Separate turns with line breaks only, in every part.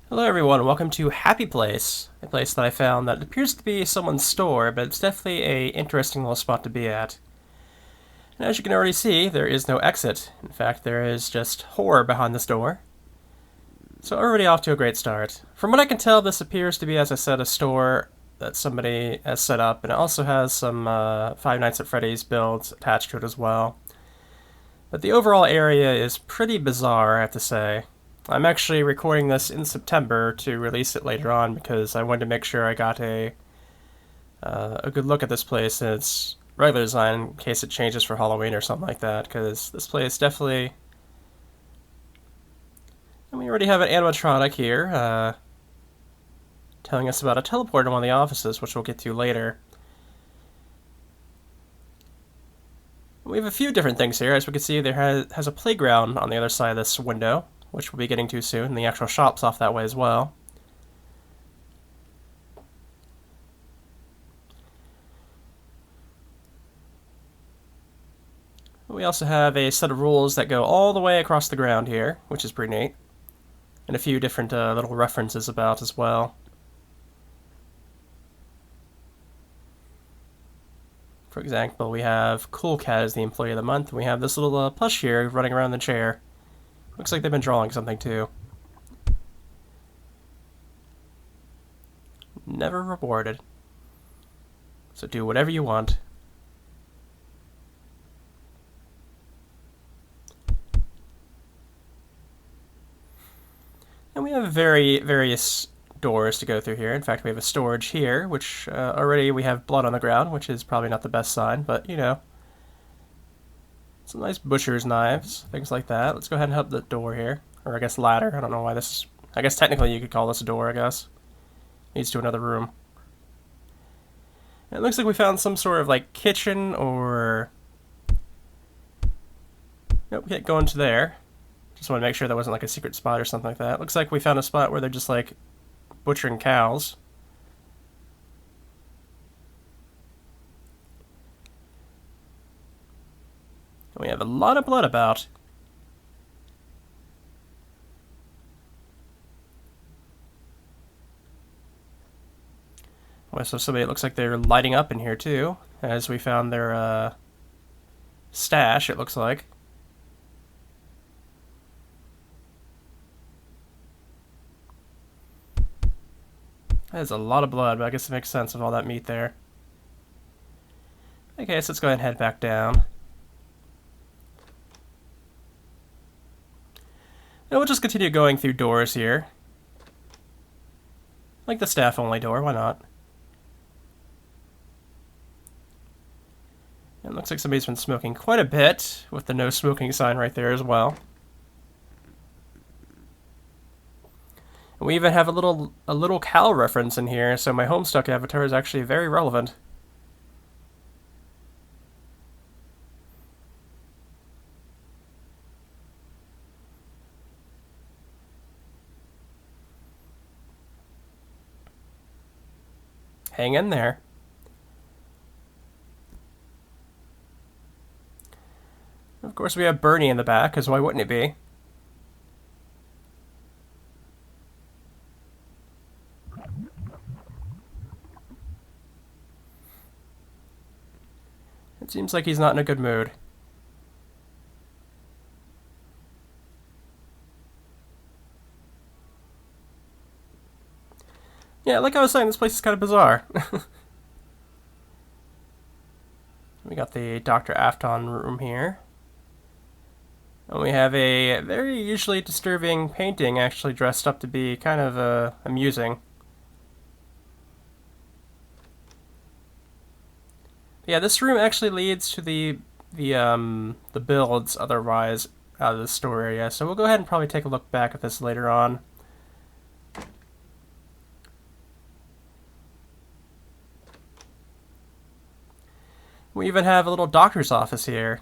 Hello everyone, welcome to Happy Place, a place that I found that appears to be someone's store, but it's definitely a interesting little spot to be at. And as you can already see, there is no exit. In fact, there is just horror behind this door. So already off to a great start. From what I can tell, this appears to be, as I said, a store that somebody has set up, and it also has some Five Nights at Freddy's builds attached to it as well. But the overall area is pretty bizarre, I have to say. I'm actually recording this in September to release it later on because I wanted to make sure I got a good look at this place in its regular design in case it changes for Halloween or something like that. Because this place definitely, and we already have an animatronic here telling us about a teleport in one of the offices, which we'll get to later. We have a few different things here. As we can see, there has a playground on the other side of this window, which we'll be getting to soon, and the actual shop's off that way as well. We also have a set of rules that go all the way across the ground here, which is pretty neat, and a few different little references about as well. For example, we have Cool Cat as the Employee of the Month, and we have this little plush here running around the chair. Looks like they've been drawing something too. Never rewarded. So do whatever you want. And we have various doors to go through here. In fact, we have a storage here, which already we have blood on the ground, which is probably not the best sign, but you know. Some nice butcher's knives, things like that. Let's go ahead and help the door here. Or I guess ladder. I don't know why this is... I guess technically you could call this a door, I guess. Leads to another room. And it looks like we found some sort of like kitchen or... Nope, we can't go into there. Just want to make sure that wasn't like a secret spot or something like that. Looks like we found a spot where they're just like butchering cows. And we have a lot of blood about. Well, so somebody, it looks like they're lighting up in here too, as we found their stash, it looks like. That is a lot of blood, but I guess it makes sense of all that meat there. Okay, so let's go ahead and head back down. And we'll just continue going through doors here. Like the staff-only door, why not? And it looks like somebody's been smoking quite a bit, with the no smoking sign right there as well. And we even have a little cow reference in here, so my Homestuck avatar is actually very relevant. Hang in there. Of course, we have Bernie in the back, because why wouldn't it be? It seems like he's not in a good mood. Yeah, like I was saying, this place is kind of bizarre. We got the Dr. Afton room here. And we have a very usually disturbing painting actually dressed up to be kind of amusing. Yeah, this room actually leads to the builds otherwise out of the store area, so we'll go ahead and probably take a look back at this later on. We even have a little doctor's office here.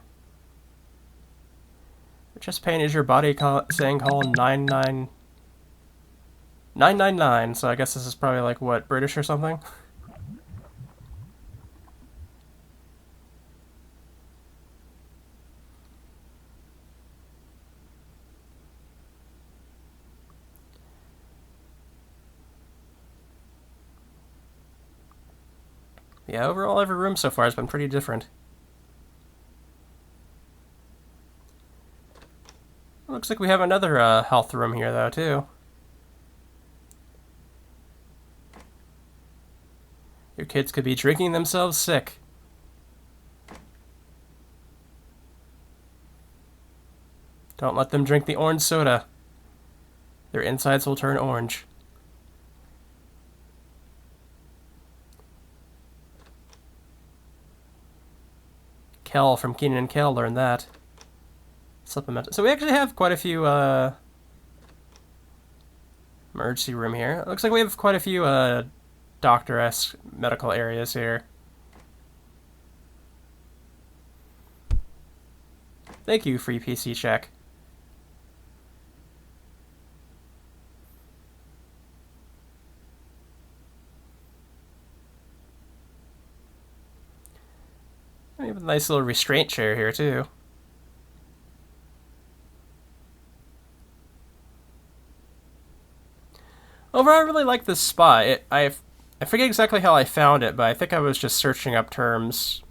Just pain is your body saying call 999, so I guess this is probably like, what, British or something? Yeah, overall every room so far has been pretty different. Looks like we have another health room here, though, too. Your kids could be drinking themselves sick. Don't let them drink the orange soda. Their insides will turn orange. Kel from Keenan and Kel learned that. Supplemental. So we actually have quite a few emergency room here. It looks like we have quite a few doctor-esque medical areas here. Thank you, free PC check. We have a nice little restraint chair here, too. Overall, I really like this spot. I forget exactly how I found it, but I think I was just searching up terms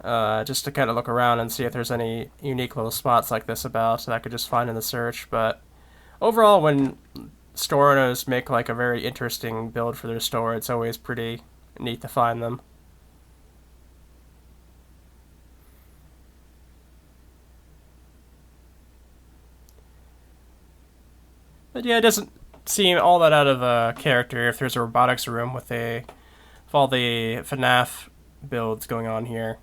just to kind of look around and see if there's any unique little spots like this about that I could just find in the search. But overall, when store owners make like a very interesting build for their store, it's always pretty neat to find them. But yeah, it doesn't seem all that out of character if there's a robotics room with all the FNaF builds going on here.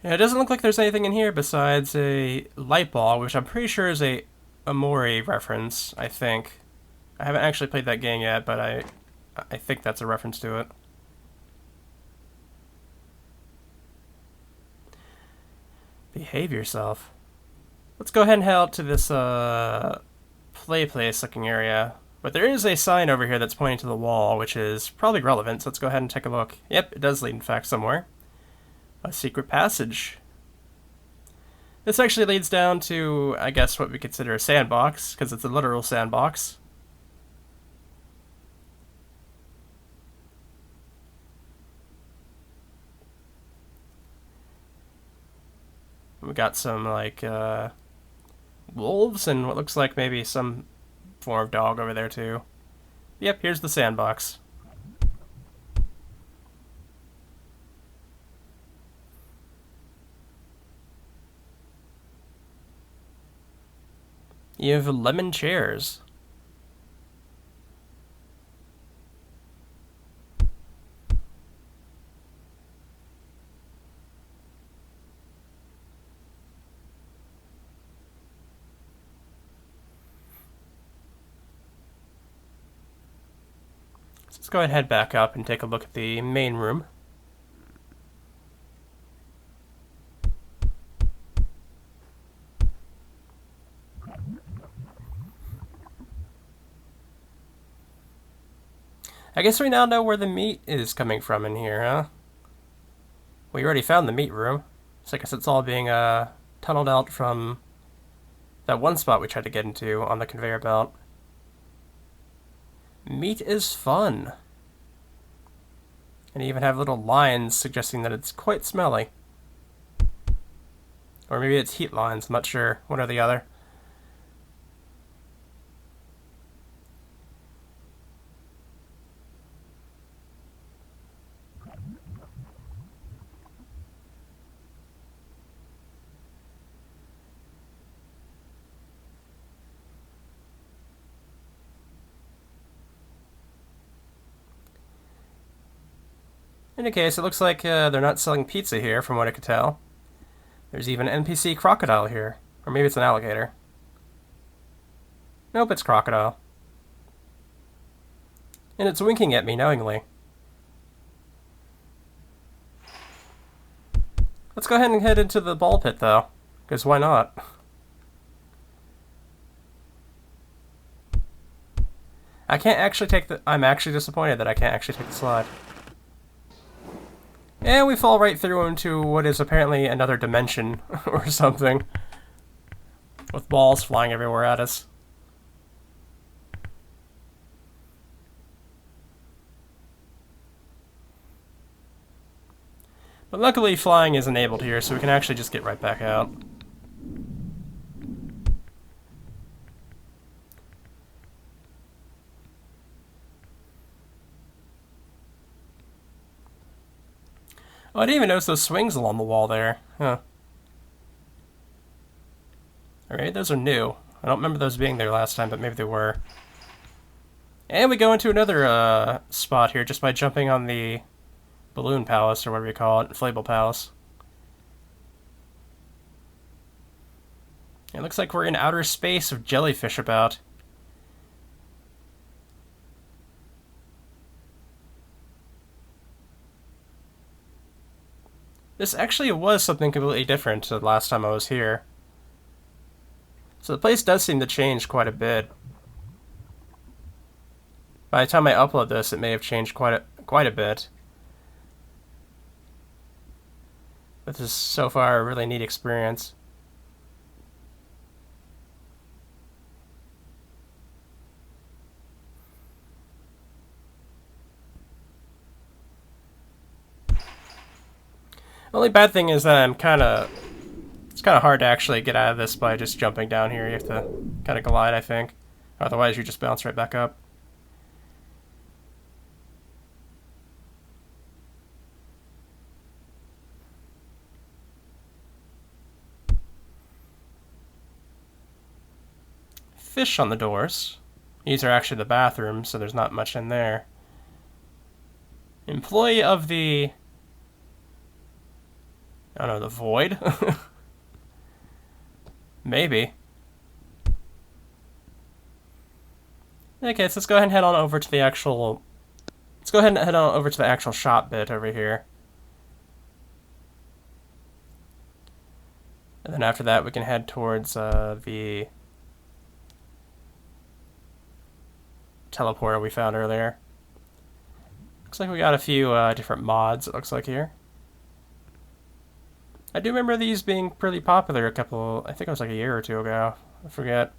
Yeah, it doesn't look like there's anything in here besides a light ball, which I'm pretty sure is a Amori reference, I think. I haven't actually played that game yet, but I think that's a reference to it. Behave yourself. Let's go ahead and head out to this play place looking area. But there is a sign over here that's pointing to the wall, which is probably relevant, so let's go ahead and take a look. Yep, it does lead in fact somewhere. A secret passage. This actually leads down to, I guess, what we consider a sandbox, because it's a literal sandbox. We got some, like, wolves and what looks like maybe some form of dog over there, too. Yep, here's the sandbox. You have lemon chairs. So let's go ahead and head back up and take a look at the main room. I guess we now know where the meat is coming from in here, huh? We already found the meat room. So I guess it's all being tunneled out from that one spot we tried to get into on the conveyor belt. Meat is fun. And you even have little lines suggesting that it's quite smelly. Or maybe it's heat lines, I'm not sure. One or the other. In any case, it looks like they're not selling pizza here, from what I could tell. There's even an NPC crocodile here. Or maybe it's an alligator. Nope, it's crocodile. And it's winking at me knowingly. Let's go ahead and head into the ball pit, though. Because why not? I can't actually take the... I'm actually disappointed that I can't actually take the slide. And we fall right through into what is apparently another dimension or something, with balls flying everywhere at us. But luckily flying is enabled here, so we can actually just get right back out. Oh, I didn't even notice those swings along the wall there. Huh. Alright, those are new. I don't remember those being there last time, but maybe they were. And we go into another spot here just by jumping on the balloon palace, or whatever you call it, inflatable palace. It looks like we're in outer space with jellyfish about. This actually was something completely different to the last time I was here. So the place does seem to change quite a bit. By the time I upload this, it may have changed quite a bit. But this is so far a really neat experience. The only bad thing is that it's kind of hard to actually get out of this by just jumping down here. You have to kind of glide, I think. Otherwise, you just bounce right back up. Fish on the doors. These are actually the bathrooms, so there's not much in there. Employee of the... I don't know, the void? Maybe. Okay, so let's go ahead and head on over to the actual... Let's go ahead and head on over to the actual shop bit over here. And then after that, we can head towards the teleporter we found earlier. Looks like we got a few different mods, it looks like here. I do remember these being pretty popular I think it was like a year or two ago. I forget.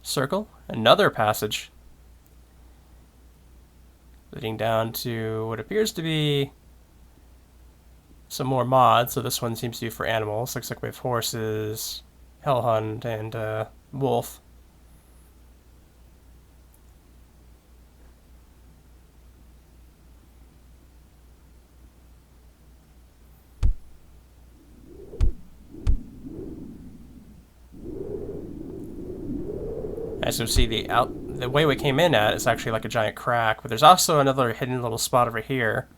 Circle, another passage. Leading down to what appears to be some more mods. So this one seems to be for animals. Looks like we have horses, hellhunt, and wolf. As you see, the way we came in at is actually like a giant crack, but there's also another hidden little spot over here.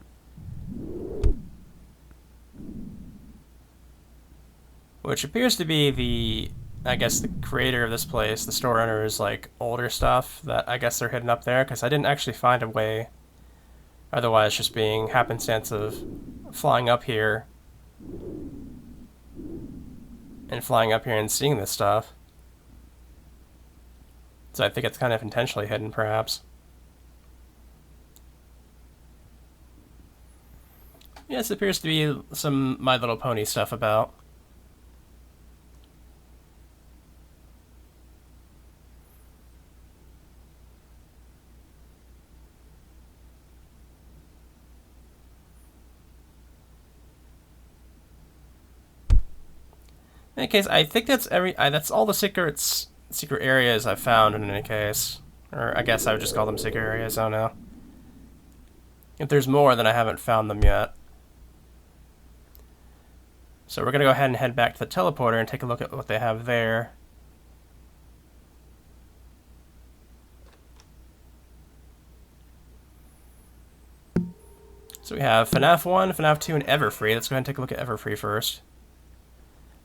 Which appears to be I guess the creator of this place, the store owner's like older stuff that I guess they're hidden up there, because I didn't actually find a way. Otherwise, just being happenstance of flying up here and seeing this stuff. So I think it's kind of intentionally hidden, perhaps. Yes, it appears to be some My Little Pony stuff about. In any case, I think that's that's all the secret areas I've found in any case. Or I guess I would just call them secret areas, I don't know. If there's more, then I haven't found them yet. So we're going to go ahead and head back to the teleporter and take a look at what they have there. So we have FNaF 1, FNaF 2, and Everfree. Let's go ahead and take a look at Everfree first.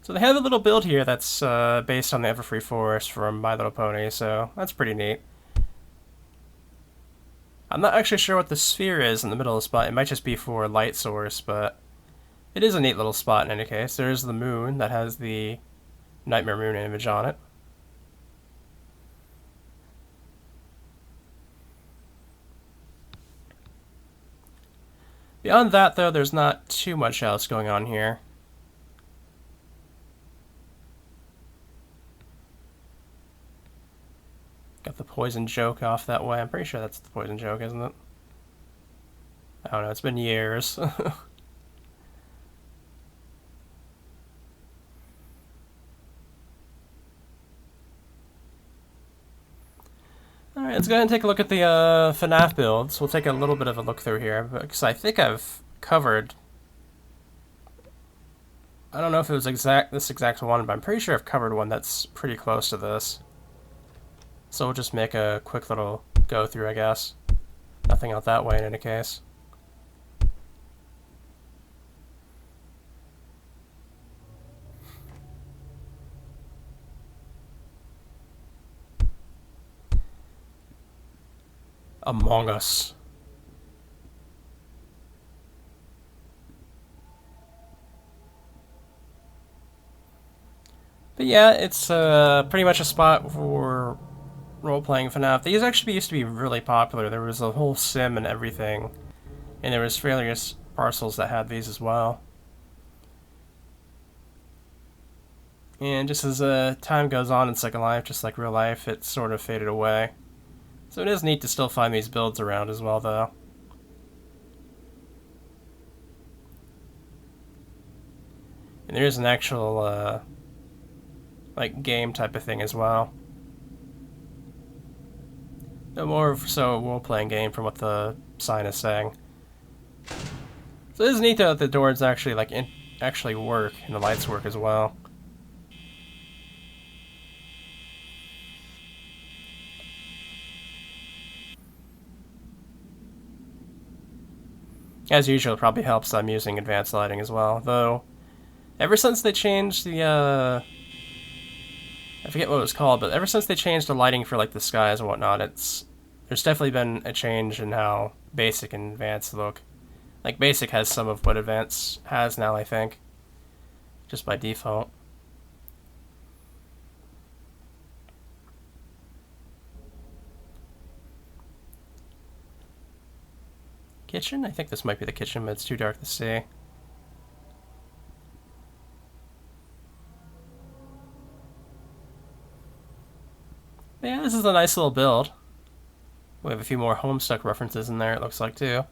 So they have a little build here that's based on the Everfree forest from My Little Pony, so that's pretty neat. I'm not actually sure what the sphere is in the middle of the spot. It might just be for light source, but it is a neat little spot in any case. There's the moon that has the Nightmare Moon image on it. Beyond that, though, there's not too much else going on here. Got the poison joke off that way. I'm pretty sure that's the poison joke, isn't it? I don't know, it's been years. Alright, let's go ahead and take a look at the FNaF builds. We'll take a little bit of a look through here, because I think I've covered... I don't know if it was this exact one, but I'm pretty sure I've covered one that's pretty close to this. So we'll just make a quick little go through, I guess. Nothing out that way in any case. Among Us. But yeah, it's pretty much a spot for role-playing FNaF. These actually used to be really popular. There was a whole sim and everything. And there was various parcels that had these as well. And just as time goes on in Second Life, just like real life, it sort of faded away. So it is neat to still find these builds around as well, though. And there is an actual, like, game type of thing as well. No more so a role-playing game from what the sign is saying. So it is neat, though, that the doors actually, like, actually work, and the lights work as well. As usual, it probably helps I'm using advanced lighting as well, though ever since they changed the, I forget what it was called, but ever since they changed the lighting for, like, the skies and whatnot, there's definitely been a change in how basic and advanced look. Like, basic has some of what advanced has now, I think, just by default. Kitchen? I think this might be the kitchen, but it's too dark to see. But yeah, this is a nice little build. We have a few more Homestuck references in there, it looks like, too.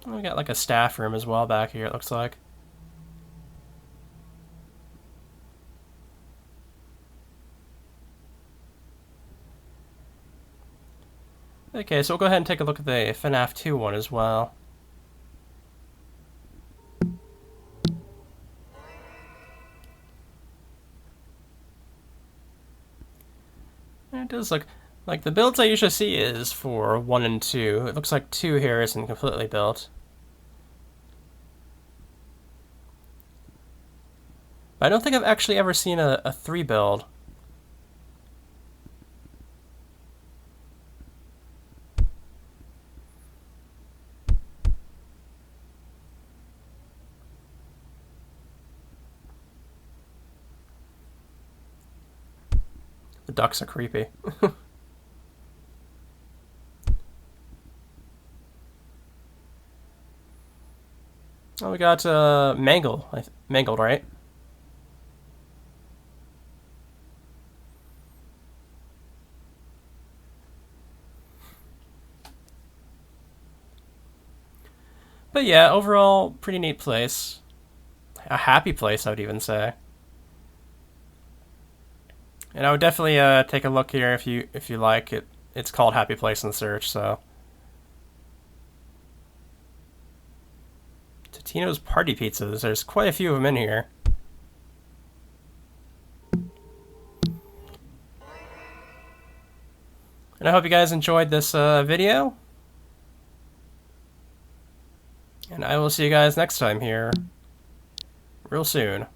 We got like a staff room as well back here, it looks like. Okay, so we'll go ahead and take a look at the FNaF 2 one as well. And it does look like the builds I usually see is for 1 and 2. It looks like 2 here isn't completely built. But I don't think I've actually ever seen a 3 build. The ducks are creepy. Oh, we got Mangled, Mangled, right? But yeah, overall, pretty neat place. A happy place, I would even say. And I would definitely take a look here if you like it. It's called Happy Place in the search, so. Totino's Party Pizzas. There's quite a few of them in here. And I hope you guys enjoyed this video. And I will see you guys next time here real soon.